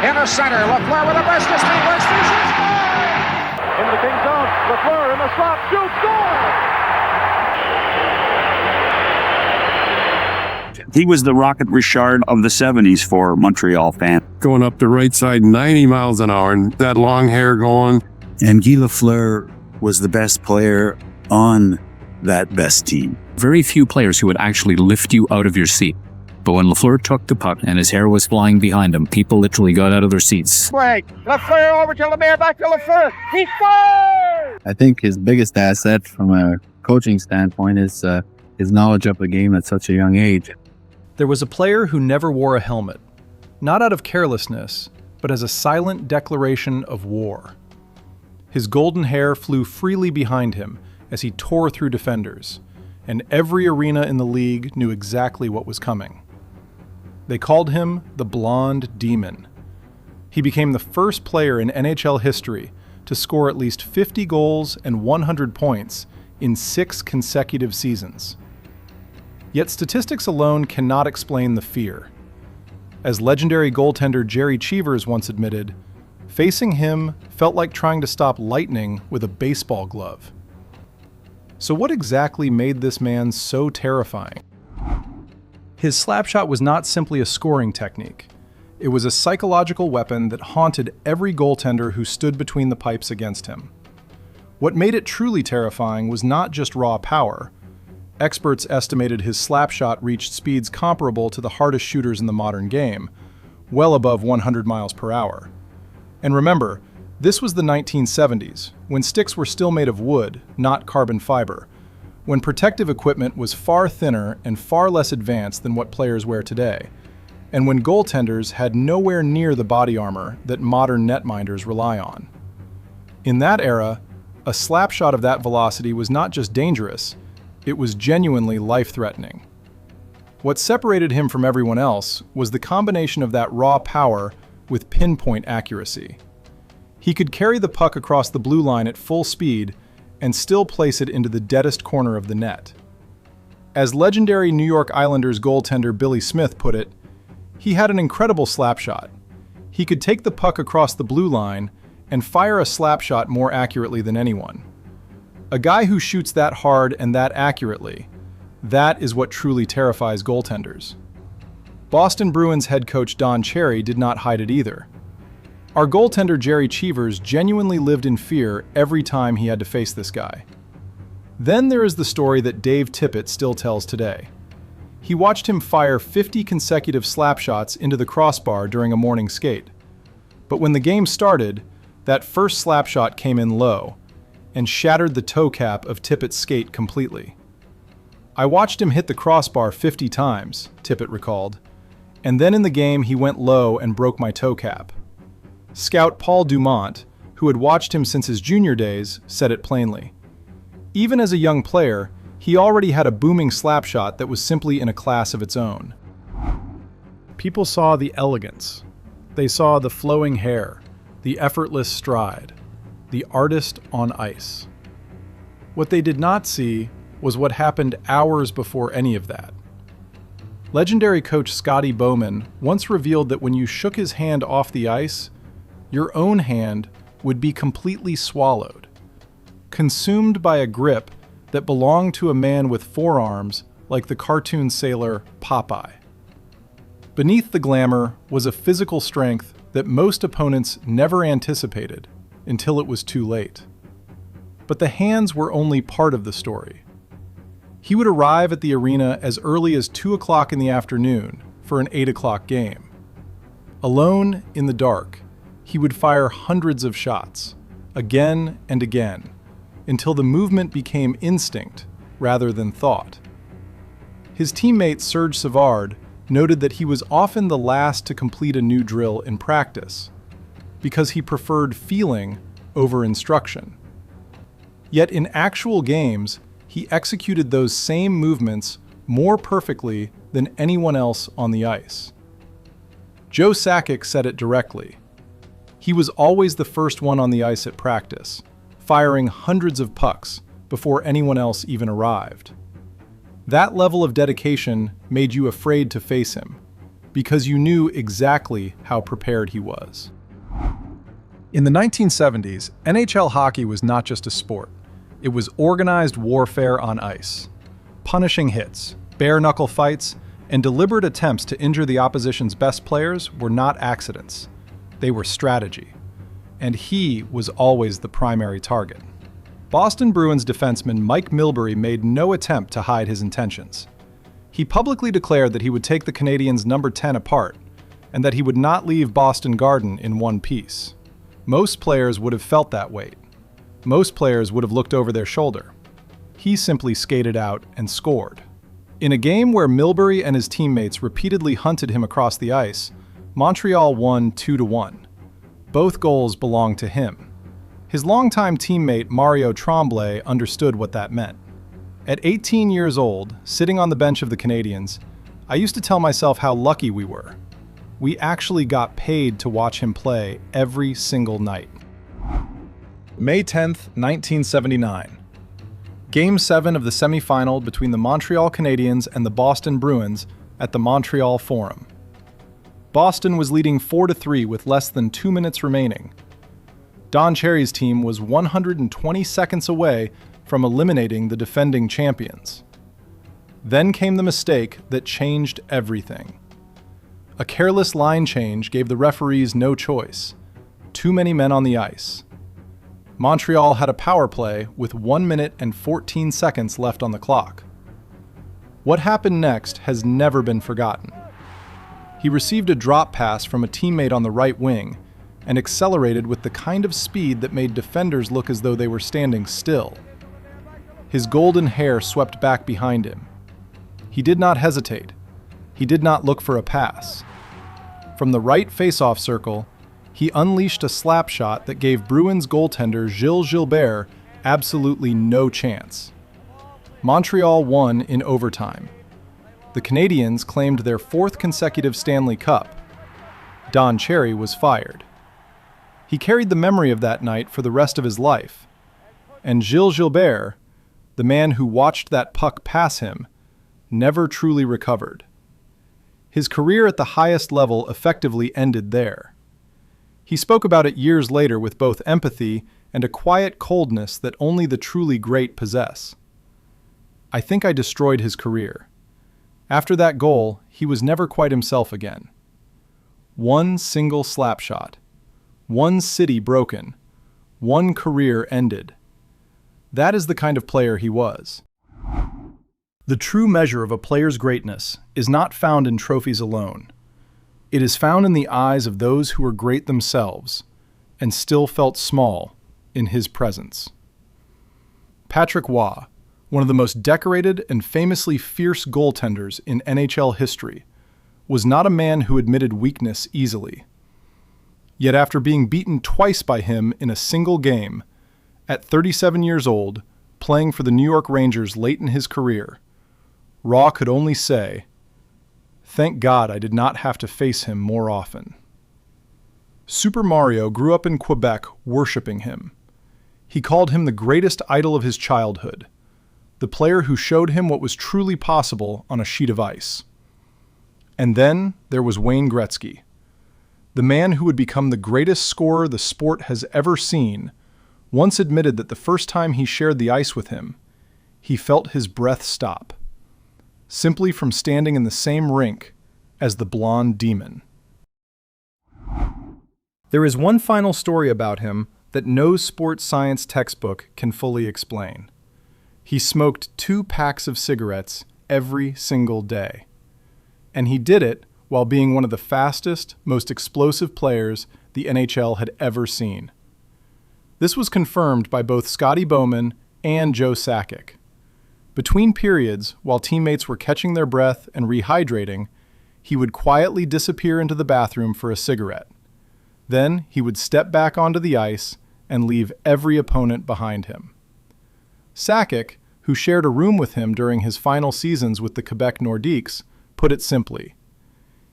into center. Lafleur with a burst to speed. Works through shoots. In the King zone. Lafleur in the slot. Shoots. Score! He was the Rocket Richard of the 70s for Montreal fans. Going up the right side 90 miles an hour and that long hair going. And Guy Lafleur was the best player on that best team. Very few players who would actually lift you out of your seat. But when Lafleur took the puck and his hair was flying behind him, people literally got out of their seats. Break. Lafleur over to Lemaire, back to Lafleur. He scores! I think his biggest asset from a coaching standpoint is his knowledge of the game at such a young age. There was a player who never wore a helmet, not out of carelessness, but as a silent declaration of war. His golden hair flew freely behind him as he tore through defenders, and every arena in the league knew exactly what was coming. They called him the Blonde Demon. He became the first player in NHL history to score at least 50 goals and 100 points in 6 consecutive seasons. Yet statistics alone cannot explain the fear. As legendary goaltender Gerry Cheevers once admitted, facing him felt like trying to stop lightning with a baseball glove. So what exactly made this man so terrifying? His slapshot was not simply a scoring technique. It was a psychological weapon that haunted every goaltender who stood between the pipes against him. What made it truly terrifying was not just raw power. Experts estimated his slapshot reached speeds comparable to the hardest shooters in the modern game, well above 100 miles per hour. And remember, this was the 1970s, when sticks were still made of wood, not carbon fiber, when protective equipment was far thinner and far less advanced than what players wear today, and when goaltenders had nowhere near the body armor that modern netminders rely on. In that era, a slapshot of that velocity was not just dangerous, it was genuinely life-threatening. What separated him from everyone else was the combination of that raw power with pinpoint accuracy. He could carry the puck across the blue line at full speed and still place it into the deadest corner of the net. As legendary New York Islanders goaltender Billy Smith put it, he had an incredible slapshot. He could take the puck across the blue line and fire a slapshot more accurately than anyone. A guy who shoots that hard and that accurately, that is what truly terrifies goaltenders. Boston Bruins head coach Don Cherry did not hide it either. Our goaltender Gerry Cheevers genuinely lived in fear every time he had to face this guy. Then there is the story that Dave Tippett still tells today. He watched him fire 50 consecutive slapshots into the crossbar during a morning skate. But when the game started, that first slapshot came in low and shattered the toe cap of Tippett's skate completely. I watched him hit the crossbar 50 times, Tippett recalled, and then in the game he went low and broke my toe cap. Scout Paul Dumont, who had watched him since his junior days, said it plainly. Even as a young player, he already had a booming slapshot that was simply in a class of its own. People saw the elegance. They saw the flowing hair, the effortless stride, the artist on ice. What they did not see was what happened hours before any of that. Legendary coach Scotty Bowman once revealed that when you shook his hand off the ice, your own hand would be completely swallowed, consumed by a grip that belonged to a man with forearms like the cartoon sailor Popeye. Beneath the glamour was a physical strength that most opponents never anticipated until it was too late. But the hands were only part of the story. He would arrive at the arena as early as 2 o'clock in the afternoon for an 8 o'clock game. Alone in the dark, he would fire hundreds of shots, again and again, until the movement became instinct rather than thought. His teammate Serge Savard noted that he was often the last to complete a new drill in practice, because he preferred feeling over instruction. Yet in actual games, he executed those same movements more perfectly than anyone else on the ice. Joe Sakic said it directly. He was always the first one on the ice at practice, firing hundreds of pucks before anyone else even arrived. That level of dedication made you afraid to face him, because you knew exactly how prepared he was. In the 1970s, NHL hockey was not just a sport. It was organized warfare on ice. Punishing hits, bare-knuckle fights, and deliberate attempts to injure the opposition's best players were not accidents. They were strategy. And he was always the primary target. Boston Bruins defenseman Mike Milbury made no attempt to hide his intentions. He publicly declared that he would take the Canadiens' number 10 apart, and that he would not leave Boston Garden in one piece. Most players would have felt that weight. Most players would have looked over their shoulder. He simply skated out and scored. In a game where Milbury and his teammates repeatedly hunted him across the ice, Montreal won 2-1. Both goals belonged to him. His longtime teammate Mario Tremblay understood what that meant. At 18 years old, sitting on the bench of the Canadiens, I used to tell myself how lucky we were. We actually got paid to watch him play every single night. May 10th, 1979. Game 7 of the semifinal between the Montreal Canadiens and the Boston Bruins at the Montreal Forum. Boston was leading 4-3 with less than 2 minutes remaining. Don Cherry's team was 120 seconds away from eliminating the defending champions. Then came the mistake that changed everything. A careless line change gave the referees no choice. Too many men on the ice. Montreal had a power play with 1 minute and 14 seconds left on the clock. What happened next has never been forgotten. He received a drop pass from a teammate on the right wing and accelerated with the kind of speed that made defenders look as though they were standing still. His golden hair swept back behind him. He did not hesitate. He did not look for a pass. From the right face-off circle, he unleashed a slap shot that gave Bruins goaltender Gilles Gilbert absolutely no chance. Montreal won in overtime. The Canadiens claimed their 4th consecutive Stanley Cup. Don Cherry was fired. He carried the memory of that night for the rest of his life. And Gilles Gilbert, the man who watched that puck pass him, never truly recovered. His career at the highest level effectively ended there. He spoke about it years later with both empathy and a quiet coldness that only the truly great possess. I think I destroyed his career. After that goal, he was never quite himself again. One single slap shot. One city broken. One career ended. That is the kind of player he was. The true measure of a player's greatness is not found in trophies alone. It is found in the eyes of those who were great themselves and still felt small in his presence. Patrick Roy, one of the most decorated and famously fierce goaltenders in NHL history, was not a man who admitted weakness easily. Yet after being beaten twice by him in a single game, at 37 years old, playing for the New York Rangers late in his career, Roy could only say, "Thank God I did not have to face him more often." Super Mario grew up in Quebec worshiping him. He called him the greatest idol of his childhood, the player who showed him what was truly possible on a sheet of ice. And then there was Wayne Gretzky, the man who would become the greatest scorer the sport has ever seen, once admitted that the first time he shared the ice with him, he felt his breath stop, simply from standing in the same rink as the blonde demon. There is one final story about him that no sports science textbook can fully explain. He smoked 2 packs of cigarettes every single day. And he did it while being one of the fastest, most explosive players the NHL had ever seen. This was confirmed by both Scotty Bowman and Joe Sakic. Between periods, while teammates were catching their breath and rehydrating, he would quietly disappear into the bathroom for a cigarette. Then he would step back onto the ice and leave every opponent behind him. Sakic, who shared a room with him during his final seasons with the Quebec Nordiques, put it simply.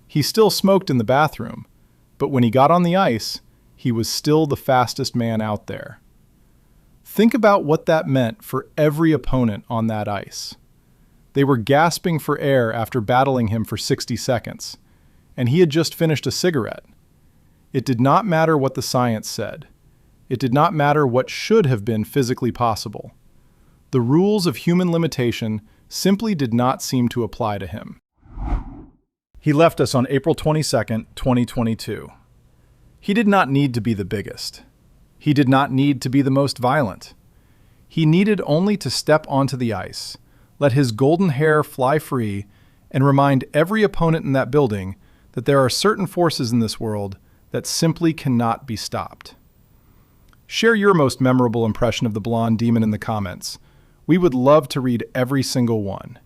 He still smoked in the bathroom, but when he got on the ice, he was still the fastest man out there. Think about what that meant for every opponent on that ice. They were gasping for air after battling him for 60 seconds. and he had just finished a cigarette. It did not matter what the science said. It did not matter what should have been physically possible. The rules of human limitation simply did not seem to apply to him. He left us on April 22nd, 2022. He did not need to be the biggest. He did not need to be the most violent. He needed only to step onto the ice, let his golden hair fly free, and remind every opponent in that building that there are certain forces in this world that simply cannot be stopped. Share your most memorable impression of the Blonde Demon in the comments. We would love to read every single one.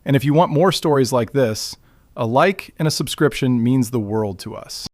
And if you want more stories like this, a like and a subscription means the world to us.